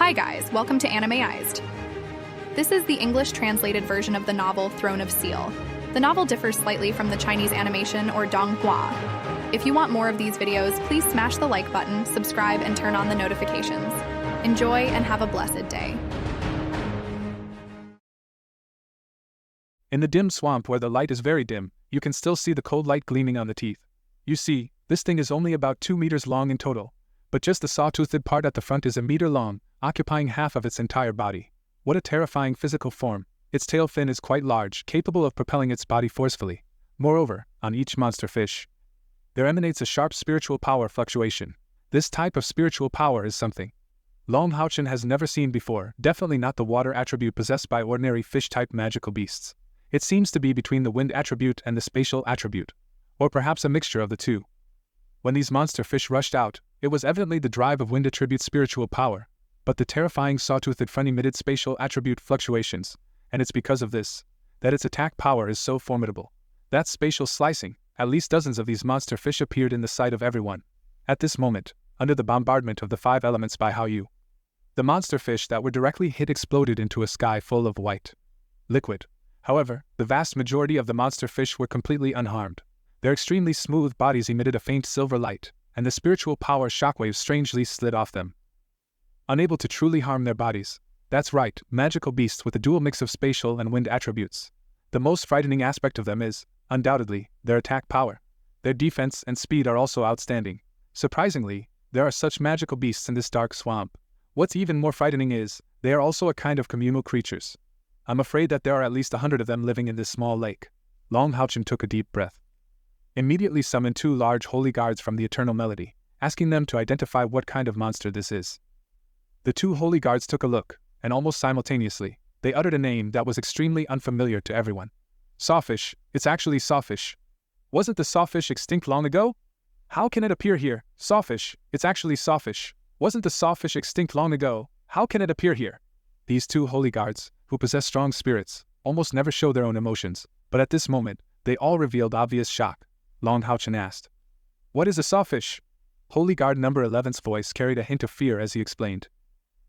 Hi guys, welcome to ANIMEized. This is the English translated version of the novel Throneofseal. The novel differs slightly from the Chinese animation or donghua. If you want more of these videos, please smash the like button, subscribe, and turn on the notifications. Enjoy and have a blessed day. In the dim swamp where the light is very dim, you can still see the cold light gleaming on the teeth. You see, this thing is only about 2 meters long in total, but just the saw-toothed part at the front is a meter long, occupying half of its entire body. What a terrifying physical form. Its tail fin is quite large, capable of propelling its body forcefully. Moreover, on each monster fish, there emanates a sharp spiritual power fluctuation. This type of spiritual power is something longhaochen has never seen before, definitely not the water attribute possessed by ordinary fish-type magical beasts. It seems to be between the wind attribute and the spatial attribute, or perhaps a mixture of the two. When these monster fish rushed out, it was evidently the drive of wind attribute spiritual power, but the terrifying saw-toothed front emitted spatial attribute fluctuations, and it's because of this that its attack power is so formidable. That's spatial slicing. At least dozens of these monster fish appeared in the sight of everyone. At this moment, under the bombardment of the 5 elements by Hao Yu, the monster fish that were directly hit exploded into a sky full of white liquid. However, the vast majority of the monster fish were completely unharmed. Their extremely smooth bodies emitted a faint silver light, and the spiritual power shockwaves strangely slid off them, unable to truly harm their bodies. That's right, magical beasts with a dual mix of spatial and wind attributes. The most frightening aspect of them is, undoubtedly, their attack power. Their defense and speed are also outstanding. Surprisingly, there are such magical beasts in this dark swamp. What's even more frightening is, they are also a kind of communal creatures. I'm afraid that there are at least 100 of them living in this small lake. Longhaochen took a deep breath. Immediately summoned 2 large holy guards from the eternal melody, asking them to identify what kind of monster this is. The 2 holy guards took a look, and almost simultaneously, they uttered a name that was extremely unfamiliar to everyone. Sawfish, it's actually Sawfish. Wasn't the Sawfish extinct long ago? How can it appear here? Sawfish, it's actually Sawfish. Wasn't the Sawfish extinct long ago? How can it appear here? These 2 holy guards, who possess strong spirits, almost never show their own emotions, but at this moment, they all revealed obvious shock. Longhaochen asked, "What is a Sawfish?" Holy Guard number 11's voice carried a hint of fear as he explained.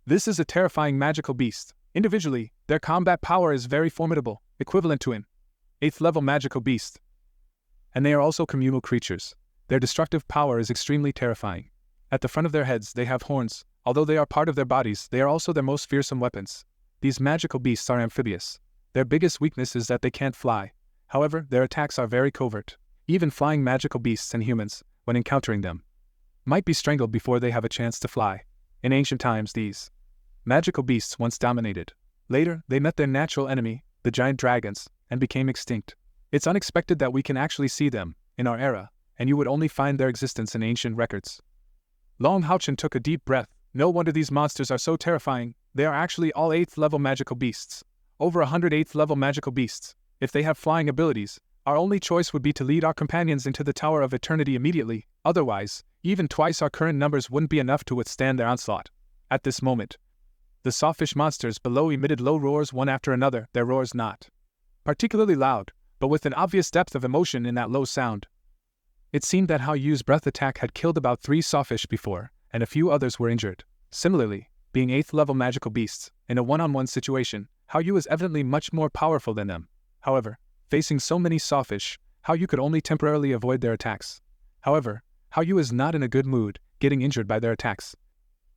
"This is a terrifying magical beast. Individually, their combat power is very formidable, equivalent to an 8th level magical beast. And they are also communal creatures. Their destructive power is extremely terrifying. At the front of their heads they have horns. Although they are part of their bodies, they are also their most fearsome weapons. These magical beasts are amphibious. Their biggest weakness is that they can't fly. However, their attacks are very covert. Even flying magical beasts and humans, when encountering them, might be strangled before they have a chance to fly. In ancient times, these magical beasts once dominated. Later, they met their natural enemy, the giant dragons, and became extinct. It's unexpected that we can actually see them in our era, and you would only find their existence in ancient records." Longhaochen took a deep breath. No wonder these monsters are so terrifying. They are actually all 8th level magical beasts. Over 100 8th level magical beasts. If they have flying abilities, our only choice would be to lead our companions into the Tower of Eternity immediately. Otherwise, even twice our current numbers wouldn't be enough to withstand their onslaught. At this moment, the Sawfish monsters below emitted low roars one after another, their roars not particularly loud, but with an obvious depth of emotion in that low sound. It seemed that Hao Yu's breath attack had killed about 3 Sawfish before, and a few others were injured. Similarly, being 8th level magical beasts, in a one-on-one situation, Hao Yu is evidently much more powerful than them. However, facing so many Sawfish, Hao Yu could only temporarily avoid their attacks. However, Hao Yu is not in a good mood, getting injured by their attacks,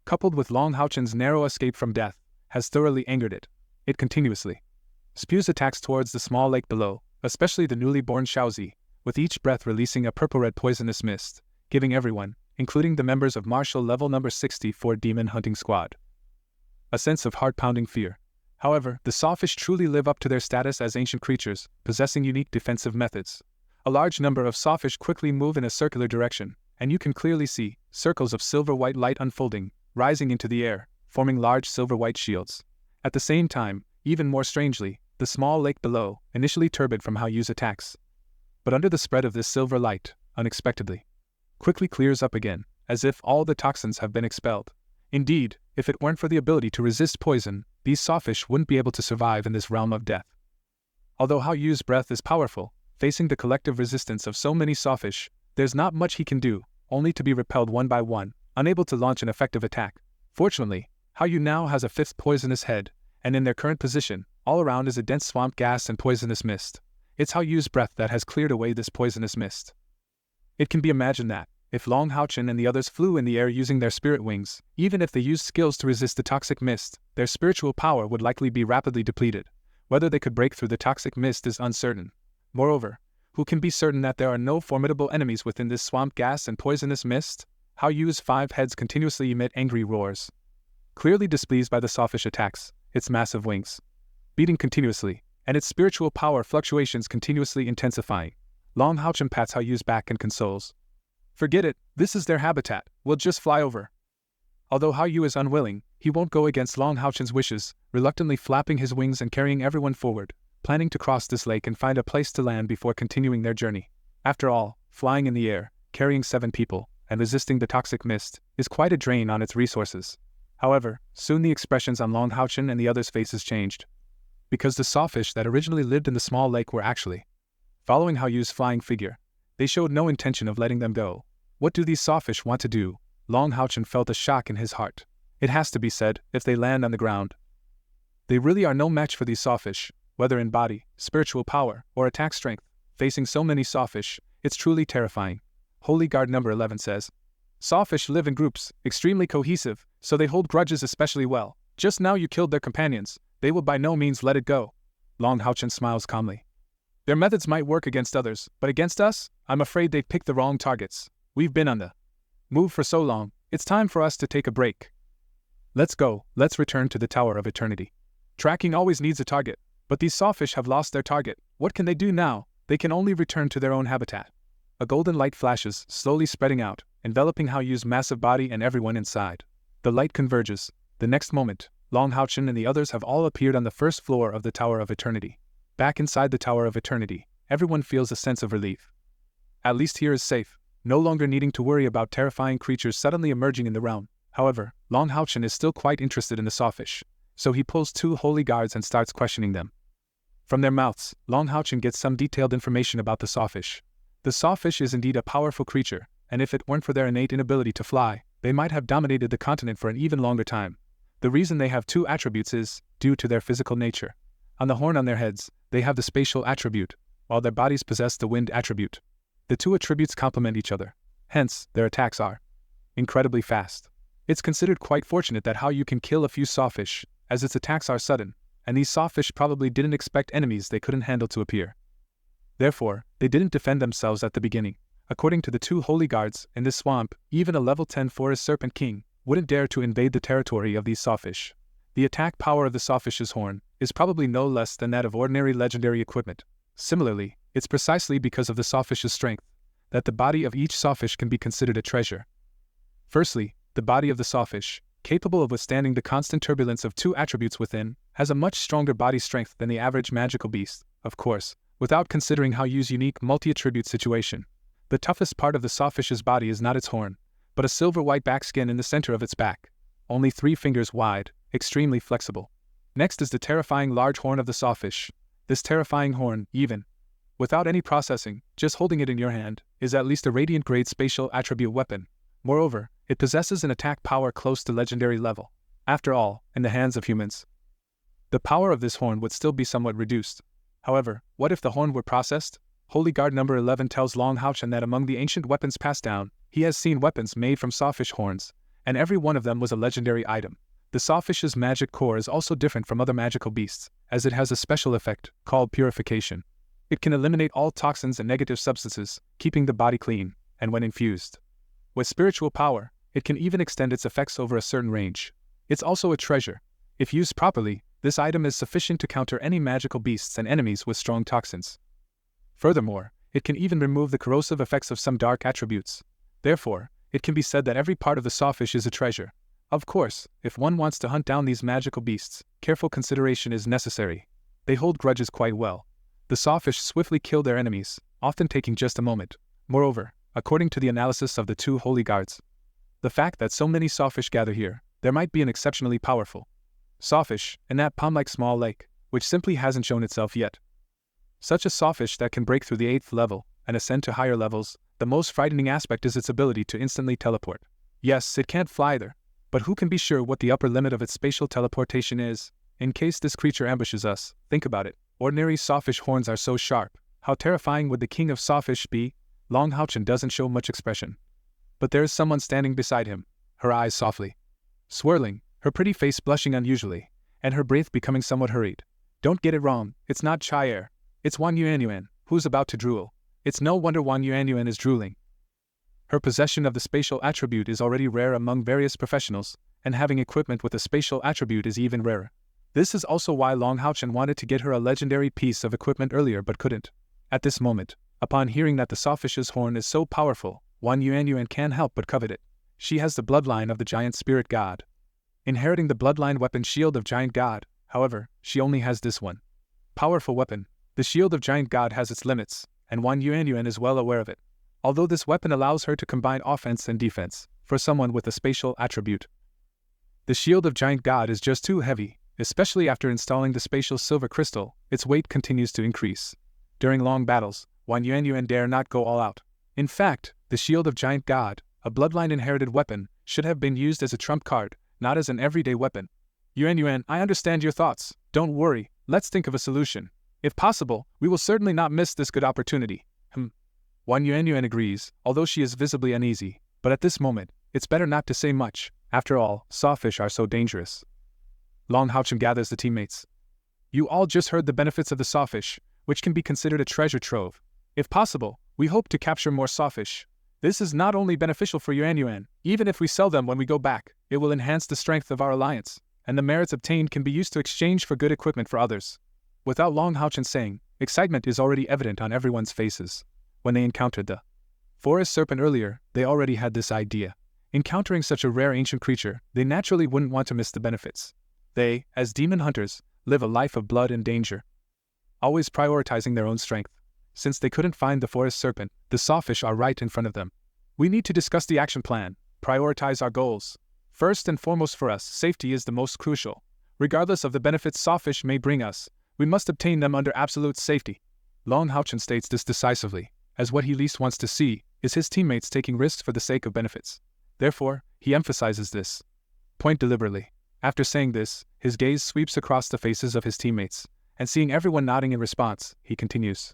coupled with Longhaochen's narrow escape from death, has thoroughly angered it. It continuously spews attacks towards the small lake below, especially the newly born Shaozi, with each breath releasing a purple-red poisonous mist, giving everyone, including the members of Martial Level Number 64 Demon Hunting Squad, a sense of heart-pounding fear. However, the Sawfish truly live up to their status as ancient creatures, possessing unique defensive methods. A large number of Sawfish quickly move in a circular direction, and you can clearly see circles of silver-white light unfolding, rising into the air, forming large silver-white shields. At the same time, even more strangely, the small lake below, initially turbid from Hao Yu's attacks, but under the spread of this silver light, unexpectedly, quickly clears up again, as if all the toxins have been expelled. Indeed, if it weren't for the ability to resist poison, these Sawfish wouldn't be able to survive in this realm of death. Although Hao Yu's breath is powerful, facing the collective resistance of so many Sawfish, there's not much he can do, only to be repelled one by one, unable to launch an effective attack. Fortunately, Yu now has a fifth poisonous head, and in their current position, all around is a dense swamp gas and poisonous mist. It's Yu's breath that has cleared away this poisonous mist. It can be imagined that, if longhaochen and the others flew in the air using their spirit wings, even if they used skills to resist the toxic mist, their spiritual power would likely be rapidly depleted. Whether they could break through the toxic mist is uncertain. Moreover, who can be certain that there are no formidable enemies within this swamp gas and poisonous mist? Yu's 5 heads continuously emit angry roars. Clearly displeased by the Sawfish attacks, its massive wings beating continuously, and its spiritual power fluctuations continuously intensifying, longhaochen pats Yu's back and consoles. Forget it, this is their habitat, we'll just fly over. Although Yu is unwilling, he won't go against longhaochen's wishes, reluctantly flapping his wings and carrying everyone forward, planning to cross this lake and find a place to land before continuing their journey. After all, flying in the air, carrying 7 people, and resisting the toxic mist, is quite a drain on its resources. However, soon the expressions on longhaochen and the others' faces changed. Because the Sawfish that originally lived in the small lake were actually following Yu's flying figure, they showed no intention of letting them go. What do these Sawfish want to do? Longhaochen felt a shock in his heart. It has to be said, if they land on the ground, they really are no match for these Sawfish, whether in body, spiritual power, or attack strength. Facing so many Sawfish, it's truly terrifying. Holy Guard number 11 says, Sawfish live in groups, extremely cohesive, so they hold grudges especially well. Just now you killed their companions, they will by no means let it go. Longhaochen smiles calmly. Their methods might work against others, but against us, I'm afraid they've picked the wrong targets. We've been on the move for so long, it's time for us to take a break. Let's go, let's return to the Tower of Eternity. Tracking always needs a target, but these Sawfish have lost their target. What can they do now? They can only return to their own habitat. A golden light flashes, slowly spreading out, enveloping Yu's massive body and everyone inside. The light converges. The next moment, longhaochen and the others have all appeared on the first floor of the Tower of Eternity. Back inside the Tower of Eternity, everyone feels a sense of relief. At least here is safe, no longer needing to worry about terrifying creatures suddenly emerging in the realm. However, longhaochen is still quite interested in the Sawfish, so he pulls 2 holy guards and starts questioning them. From their mouths, longhaochen gets some detailed information about the Sawfish. The Sawfish is indeed a powerful creature, and if it weren't for their innate inability to fly, they might have dominated the continent for an even longer time. The reason they have 2 attributes is due to their physical nature. On the horn on their heads, they have the spatial attribute, while their bodies possess the wind attribute. The 2 attributes complement each other. Hence, their attacks are incredibly fast. It's considered quite fortunate that Yu can kill a few Sawfish, as its attacks are sudden, and these Sawfish probably didn't expect enemies they couldn't handle to appear. Therefore, they didn't defend themselves at the beginning. According to the 2 holy guards, in this swamp, even a level 10 forest serpent king wouldn't dare to invade the territory of these Sawfish. The attack power of the Sawfish's horn is probably no less than that of ordinary legendary equipment. Similarly, it's precisely because of the Sawfish's strength that the body of each Sawfish can be considered a treasure. Firstly, the body of the Sawfish, capable of withstanding the constant turbulence of 2 attributes within, has a much stronger body strength than the average magical beast, of course, without considering Yu's unique multi-attribute situation. The toughest part of the Sawfish's body is not its horn, but a silver-white backskin in the center of its back, only 3 fingers wide, extremely flexible. Next is the terrifying large horn of the Sawfish. This terrifying horn, even without any processing, just holding it in your hand, is at least a radiant-grade spatial attribute weapon. Moreover, it possesses an attack power close to legendary level. After all, in the hands of humans, the power of this horn would still be somewhat reduced. However, what if the horn were processed? Holy Guard number 11 tells longhaochen that among the ancient weapons passed down, he has seen weapons made from Sawfish horns, and every one of them was a legendary item. The Sawfish's magic core is also different from other magical beasts, as it has a special effect, called purification. It can eliminate all toxins and negative substances, keeping the body clean, and when infused with spiritual power, it can even extend its effects over a certain range. It's also a treasure. If used properly, this item is sufficient to counter any magical beasts and enemies with strong toxins. Furthermore, it can even remove the corrosive effects of some dark attributes. Therefore, it can be said that every part of the Sawfish is a treasure. Of course, if one wants to hunt down these magical beasts, careful consideration is necessary. They hold grudges quite well. The Sawfish swiftly kill their enemies, often taking just a moment. Moreover, according to the analysis of the 2 holy guards, the fact that so many Sawfish gather here, there might be an exceptionally powerful Sawfish in that pond-like small lake, which simply hasn't shown itself yet. Such a Sawfish that can break through the 8th level and ascend to higher levels, the most frightening aspect is its ability to instantly teleport. Yes, it can't fly either, But who can be sure what the upper limit of its spatial teleportation is? In case this creature ambushes us, think about it. Ordinary sawfish horns are so sharp. How terrifying would the king of sawfish be? Longhaochen doesn't show much expression. But there is someone standing beside him, her eyes softly swirling, her pretty face blushing unusually, and her breath becoming somewhat hurried. Don't get it wrong, it's not caier. It's Wang YuanYuan, who's about to drool. It's no wonder Wang YuanYuan is drooling. Her possession of the spatial attribute is already rare among various professionals, and having equipment with the spatial attribute is even rarer. This is also why Longhaochen wanted to get her a legendary piece of equipment earlier but couldn't. At this moment, upon hearing that the sawfish's horn is so powerful, Wang YuanYuan can't help but covet it. She has the bloodline of the giant spirit god. Inheriting the bloodline weapon Shield of Giant God, however, she only has this one powerful weapon. The Shield of Giant God has its limits, and Wang YuanYuan is well aware of it. Although this weapon allows her to combine offense and defense, for someone with a spatial attribute, the Shield of Giant God is just too heavy, especially after installing the spatial silver crystal. Its weight continues to increase. During long battles, Wang YuanYuan dare not go all out. In fact, the Shield of Giant God, a bloodline-inherited weapon, should have been used as a trump card, not as an everyday weapon. YuanYuan, I understand your thoughts. Don't worry, let's think of a solution. If possible, we will certainly not miss this good opportunity. Wang YuanYuan agrees, although she is visibly uneasy, but at this moment, it's better not to say much. After all, sawfish are so dangerous. Longhaochen gathers the teammates. You all just heard the benefits of the sawfish, which can be considered a treasure trove. If possible, we hope to capture more sawfish. This is not only beneficial for YuanYuan, even if we sell them when we go back, it will enhance the strength of our alliance, and the merits obtained can be used to exchange for good equipment for others. Without Longhaochen saying, excitement is already evident on everyone's faces. When they encountered the forest serpent earlier, they already had this idea. Encountering such a rare ancient creature, they naturally wouldn't want to miss the benefits. They, as demon hunters, live a life of blood and danger, always prioritizing their own strength. Since they couldn't find the forest serpent, the sawfish are right in front of them. We need to discuss the action plan, prioritize our goals. First and foremost for us, safety is the most crucial. Regardless of the benefits sawfish may bring us, we must obtain them under absolute safety. Longhaochen states this decisively, as what he least wants to see is his teammates taking risks for the sake of benefits. Therefore, he emphasizes this point deliberately. After saying this, his gaze sweeps across the faces of his teammates, and seeing everyone nodding in response, he continues.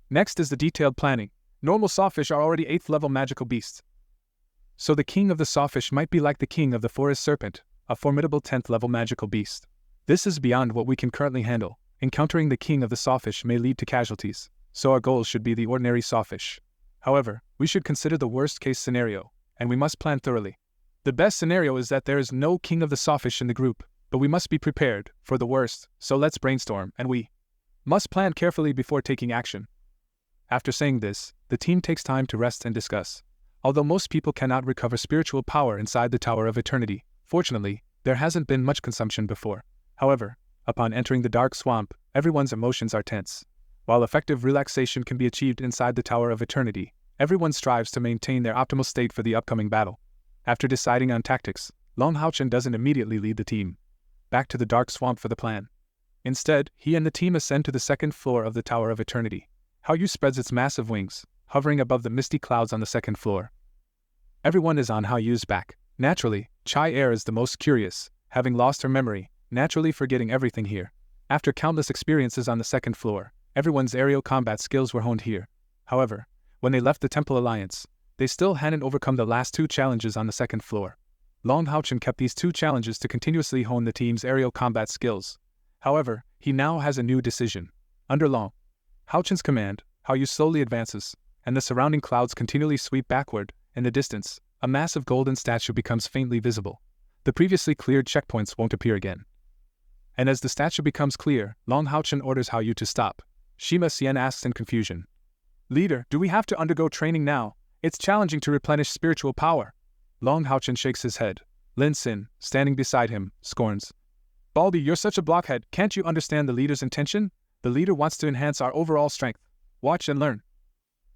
Next is the detailed planning. Normal sawfish are already 8th level magical beasts. So the king of the sawfish might be like the king of the forest serpent, a formidable 10th level magical beast. This is beyond what we can currently handle. Encountering the king of the sawfish may lead to casualties, so our goal should be the ordinary sawfish. However, we should consider the worst case scenario, and we must plan thoroughly. The best scenario is that there is no king of the sawfish in the group, but we must be prepared for the worst, so let's brainstorm, and we must plan carefully before taking action. After saying this, the team takes time to rest and discuss. Although most people cannot recover spiritual power inside the Tower of Eternity, fortunately, there hasn't been much consumption before. However, upon entering the dark swamp, everyone's emotions are tense. While effective relaxation can be achieved inside the Tower of Eternity, everyone strives to maintain their optimal state for the upcoming battle. After deciding on tactics, Longhaochen doesn't immediately lead the team back to the dark swamp for the plan. Instead, he and the team ascend to the second floor of the Tower of Eternity. Yu spreads its massive wings, hovering above the misty clouds on the second floor. Everyone is on Yu's back. Naturally, caier is the most curious, having lost her memory, naturally forgetting everything here. After countless experiences on the second floor, everyone's aerial combat skills were honed here. However, when they left the Temple Alliance, they still hadn't overcome the last 2 challenges on the second floor. Longhaochen kept these 2 challenges to continuously hone the team's aerial combat skills. However, he now has a new decision. Under Longhaochen's command, Yu slowly advances, and the surrounding clouds continually sweep backward. In the distance, a massive golden statue becomes faintly visible. The previously cleared checkpoints won't appear again. And as the statue becomes clear, Longhaochen orders Yu to stop. Shima Xian asks in confusion. Leader, do we have to undergo training now? It's challenging to replenish spiritual power. Longhaochen shakes his head. Lin Xin, standing beside him, scorns. Baldy, you're such a blockhead, can't you understand the leader's intention? The leader wants to enhance our overall strength. Watch and learn.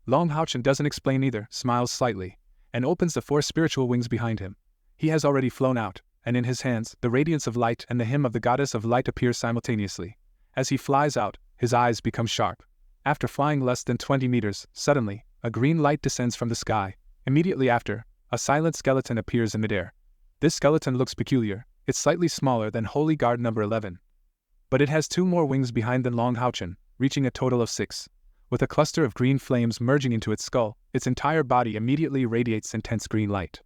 Longhaochen doesn't explain either, smiles slightly, and opens the 4 spiritual wings behind him. He has already flown out, and in his hands, the radiance of light and the hymn of the goddess of light appear simultaneously. As he flies out, his eyes become sharp. After flying less than 20 meters, suddenly, a green light descends from the sky. Immediately after, a silent skeleton appears in midair. This skeleton looks peculiar. It's slightly smaller than Holy Guard number 11. But it has 2 more wings behind than longhaochen, reaching a total of 6. With a cluster of green flames merging into its skull, its entire body immediately radiates intense green light.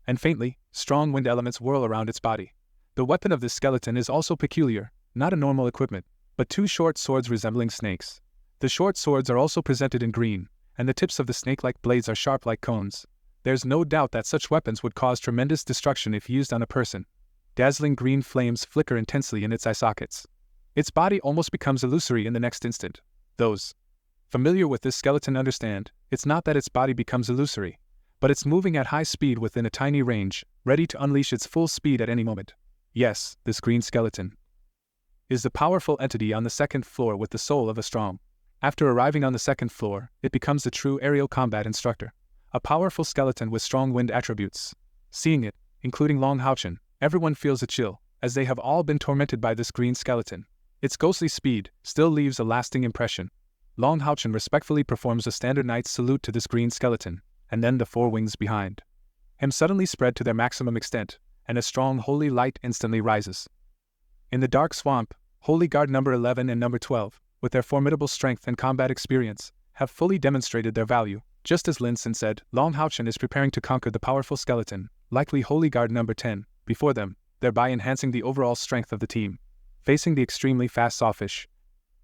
And faintly, strong wind elements whirl around its body. The weapon of this skeleton is also peculiar, not a normal equipment, but 2 short swords resembling snakes. The short swords are also presented in green, and the tips of the snake-like blades are sharp like cones. There's no doubt that such weapons would cause tremendous destruction if used on a person. Dazzling green flames flicker intensely in its eye sockets. Its body almost becomes illusory in the next instant. Those familiar with this skeleton understand, it's not that its body becomes illusory, but it's moving at high speed within a tiny range, ready to unleash its full speed at any moment. Yes, this green skeleton is the powerful entity on the 2nd floor with the soul of a strong. After arriving on the 2nd floor, it becomes a true aerial combat instructor. A powerful skeleton with strong wind attributes. Seeing it, including longhaochen, everyone feels a chill, as they have all been tormented by this green skeleton. Its ghostly speed still leaves a lasting impression. Longhaochen respectfully performs a standard knight's salute to this green skeleton, and then the 4 wings behind him suddenly spread to their maximum extent, and a strong holy light instantly rises. In the dark swamp, Holy Guard number 11 and number 12, with their formidable strength and combat experience, have fully demonstrated their value. Just as Lin Sin said, longhaochen is preparing to conquer the powerful skeleton, likely Holy Guard number 10, before them, thereby enhancing the overall strength of the team. Facing the extremely fast Sawfish,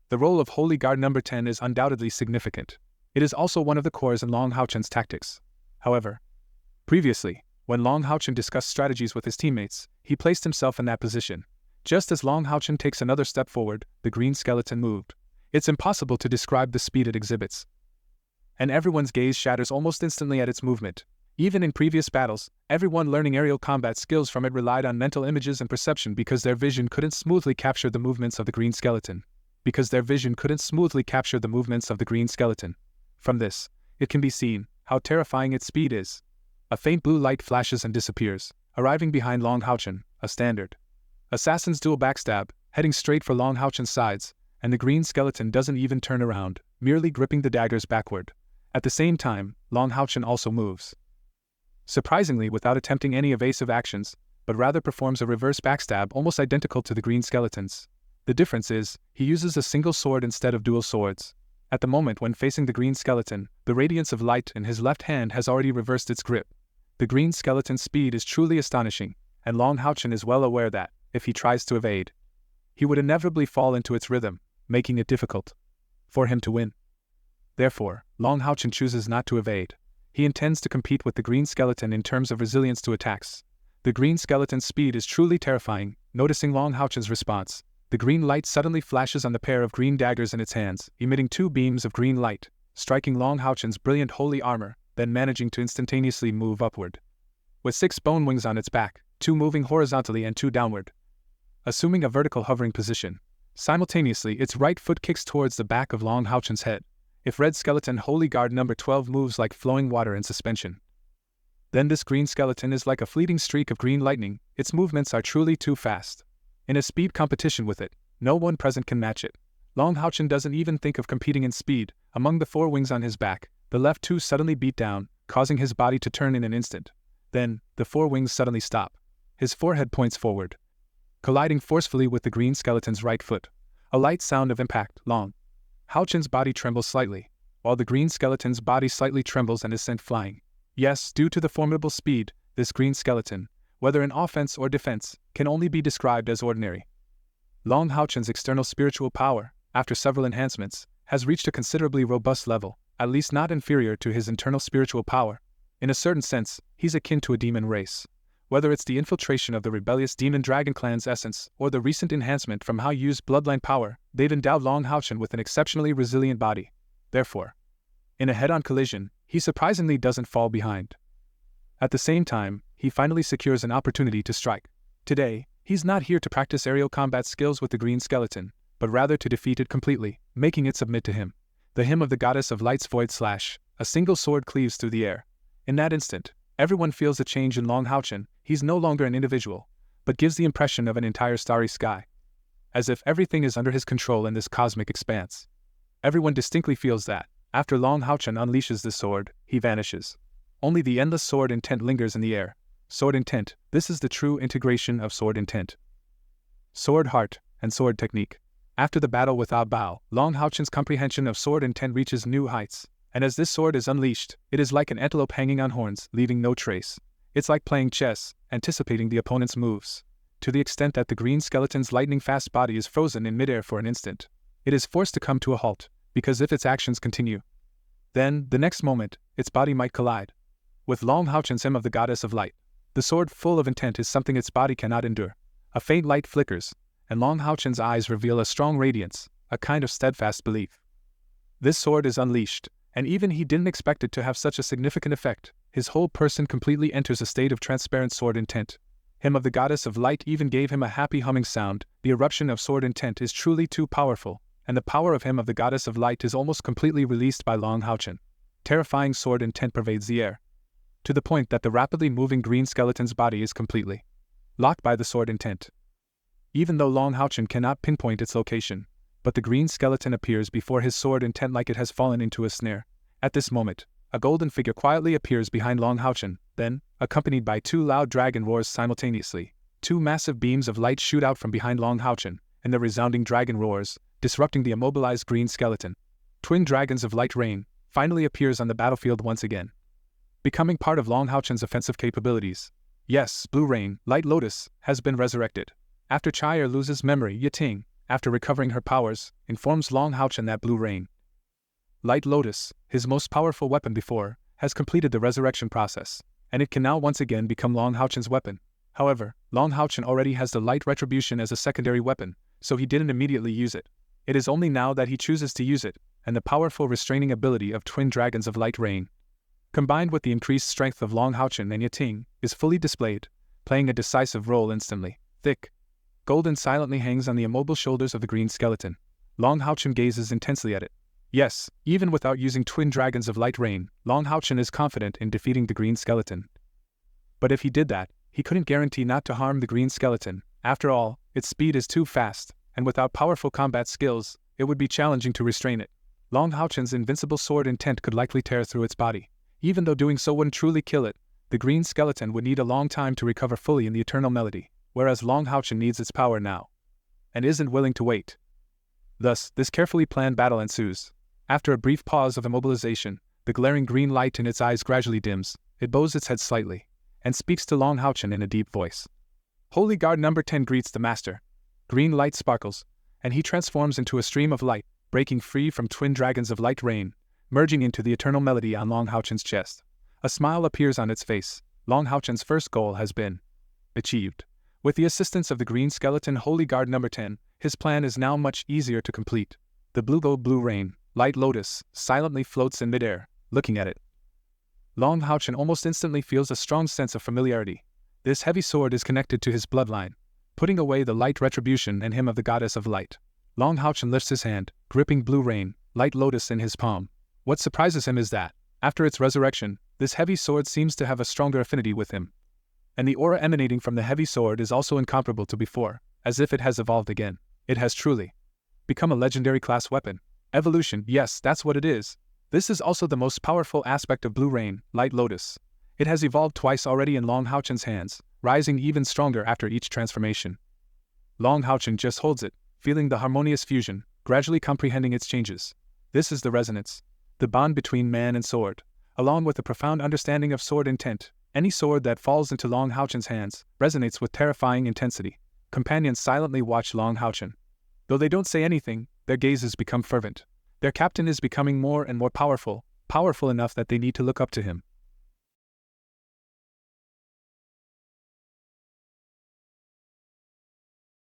the role of Holy Guard number 10 is undoubtedly significant. It is also one of the cores in longhaochen's tactics. However, previously, when longhaochen discussed strategies with his teammates, he placed himself in that position. Just as longhaochen takes another step forward, the green skeleton moved. It's impossible to describe the speed it exhibits, and everyone's gaze shatters almost instantly at its movement. Even in previous battles, everyone learning aerial combat skills from it relied on mental images and perception because their vision couldn't smoothly capture the movements of the green skeleton. From this, it can be seen how terrifying its speed is. A faint blue light flashes and disappears, arriving behind longhaochen, a standard assassin's dual backstab, heading straight for longhaochen's sides, and the green skeleton doesn't even turn around, merely gripping the daggers backward. At the same time, longhaochen also moves. Surprisingly, without attempting any evasive actions, but rather performs a reverse backstab almost identical to the green skeleton's. The difference is, he uses a single sword instead of dual swords. At the moment when facing the green skeleton, the radiance of light in his left hand has already reversed its grip. The green skeleton's speed is truly astonishing, and longhaochen is well aware that, if he tries to evade, he would inevitably fall into its rhythm, making it difficult for him to win. Therefore, longhaochen chooses not to evade. He intends to compete with the green skeleton in terms of resilience to attacks. The green skeleton's speed is truly terrifying. Noticing longhaochen's response, the green light suddenly flashes on the pair of green daggers in its hands, emitting 2 beams of green light, striking longhaochen's brilliant holy armor, then managing to instantaneously move upward. With 6 bone wings on its back, 2 moving horizontally and 2 downward, assuming a vertical hovering position. Simultaneously, its right foot kicks towards the back of longhaochen's head. If red skeleton Holy Guard number 12 moves like flowing water in suspension, then this green skeleton is like a fleeting streak of green lightning. Its movements are truly too fast. In a speed competition with it, no one present can match it. Longhaochen doesn't even think of competing in speed. Among the 4 wings on his back, the left 2 suddenly beat down, causing his body to turn in an instant. Then, the 4 wings suddenly stop. His forehead points forward, colliding forcefully with the green skeleton's right foot. A light sound of impact. Longhaochen's body trembles slightly, while the green skeleton's body slightly trembles and is sent flying. Yes, due to the formidable speed, this green skeleton, whether in offense or defense, can only be described as ordinary. Longhaochen's external spiritual power, after several enhancements, has reached a considerably robust level, at least not inferior to his internal spiritual power. In a certain sense, he's akin to a demon race. Whether it's the infiltration of the rebellious demon dragon clan's essence or the recent enhancement from how used bloodline power, they've endowed longhaochen with an exceptionally resilient body. Therefore, in a head-on collision, he surprisingly doesn't fall behind. At the same time, he finally secures an opportunity to strike. Today, he's not here to practice aerial combat skills with the green skeleton, but rather to defeat it completely, making it submit to him. The hymn of the goddess of light's void slash, a single sword cleaves through the air. In that instant, everyone feels a change in longhaochen. He's no longer an individual, but gives the impression of an entire starry sky. As if everything is under his control in this cosmic expanse. Everyone distinctly feels that, after longhaochen unleashes the sword, he vanishes. Only the endless sword intent lingers in the air, sword intent. This is the true integration of sword intent. Sword heart and sword technique. After the battle with Bao, Longhaochen's comprehension of sword intent reaches new heights, and as this sword is unleashed, it is like an antelope hanging on horns, leaving no trace. It's like playing chess, anticipating the opponent's moves, to the extent that the green skeleton's lightning-fast body is frozen in midair for an instant. It is forced to come to a halt, because if its actions continue, then, the next moment, its body might collide with Longhaochen's hymn of the goddess of light. The sword full of intent is something its body cannot endure. A faint light flickers, and Longhaochen's eyes reveal a strong radiance, a kind of steadfast belief. This sword is unleashed, and even he didn't expect it to have such a significant effect. His whole person completely enters a state of transparent sword intent. Hymn of the goddess of light even gave him a happy humming sound. The eruption of sword intent is truly too powerful, and the power of hymn of the goddess of light is almost completely released by Longhaochen. Terrifying sword intent pervades the air, to the point that the rapidly moving green skeleton's body is completely locked by the sword intent. Even though Longhaochen cannot pinpoint its location, but the green skeleton appears before his sword intent like it has fallen into a snare. At this moment, a golden figure quietly appears behind Longhaochen, then, accompanied by two loud dragon roars simultaneously, two massive beams of light shoot out from behind Longhaochen, and the resounding dragon roars, disrupting the immobilized green skeleton. Twin dragons of light rain finally appears on the battlefield once again, becoming part of Longhaochen's offensive capabilities. Yes, Blue Rain Light Lotus has been resurrected. After caier loses memory, Yiting, after recovering her powers, informs Longhaochen that Blue Rain Light Lotus, his most powerful weapon before, has completed the resurrection process, and it can now once again become Longhaochen's weapon. However, Longhaochen already has the light retribution as a secondary weapon, so he didn't immediately use it. It is only now that he chooses to use it, and the powerful restraining ability of twin dragons of light rain, combined with the increased strength of Longhaochen and Yiting, is fully displayed, playing a decisive role instantly. Thick golden silently hangs on the immobile shoulders of the green skeleton. Longhaochen gazes intensely at it. Yes, even without using twin dragons of light rain, Longhaochen is confident in defeating the green skeleton. But if he did that, he couldn't guarantee not to harm the green skeleton. After all, its speed is too fast, and without powerful combat skills, it would be challenging to restrain it. Longhaochen's invincible sword intent could likely tear through its body. Even though doing so wouldn't truly kill it, the green skeleton would need a long time to recover fully in the eternal melody, whereas Longhaochen needs its power now, and isn't willing to wait. Thus, this carefully planned battle ensues. After a brief pause of immobilization, the glaring green light in its eyes gradually dims. It bows its head slightly, and speaks to Longhaochen in a deep voice. Holy Guard number 10 greets the master. Green light sparkles, and he transforms into a stream of light, breaking free from twin dragons of light rain, merging into the eternal melody on Longhaochen's chest. A smile appears on its face. Longhaochen's first goal has been achieved. With the assistance of the green skeleton Holy Guard number 10, his plan is now much easier to complete. The Blue Rain Light Lotus silently floats in midair, looking at it. Longhaochen almost instantly feels a strong sense of familiarity. This heavy sword is connected to his bloodline, putting away the light retribution and hymn of the goddess of light. Longhaochen lifts his hand, gripping Blue Rain Light Lotus in his palm. What surprises him is that, after its resurrection, this heavy sword seems to have a stronger affinity with him. And the aura emanating from the heavy sword is also incomparable to before, as if it has evolved again. It has truly become a legendary class weapon. Evolution, yes, that's what it is. This is also the most powerful aspect of Blue Rain Light Lotus. It has evolved twice already in Longhaochen's hands, rising even stronger after each transformation. Longhaochen just holds it, feeling the harmonious fusion, gradually comprehending its changes. This is the resonance, the bond between man and sword, along with a profound understanding of sword intent. Any sword that falls into Longhaochen's hands resonates with terrifying intensity. Companions silently watch Longhaochen. Though they don't say anything, their gazes become fervent. Their captain is becoming more and more powerful enough that they need to look up to him.